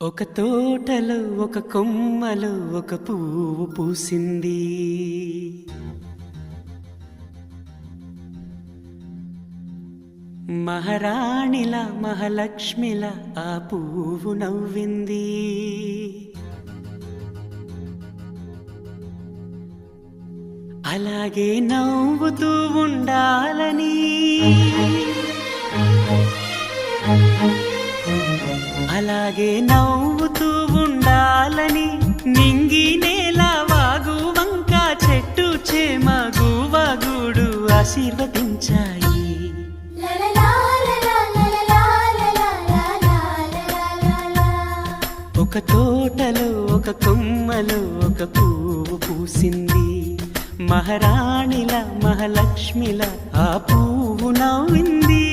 ఒక తోటలో ఒక కొమ్మలో ఒక పువ్వు పూసింది. మహారాణిలా మహాలక్ష్మిలా ఆ పువ్వు నవ్వింది. అలాగే నవ్వుతూ ఉండాలని, అలాగే నవ్వుతూ ఉండాలని నింగి నేల వాగు వంక చెట్టు చేమ గువగూడు ఆశీర్వదించాయి. ఒక తోటలో ఒక కొమ్మలో ఒక పువ్వు పూసింది. మహారాణిలా మహాలక్ష్మిలా ఆ పువ్వు నవ్వింది.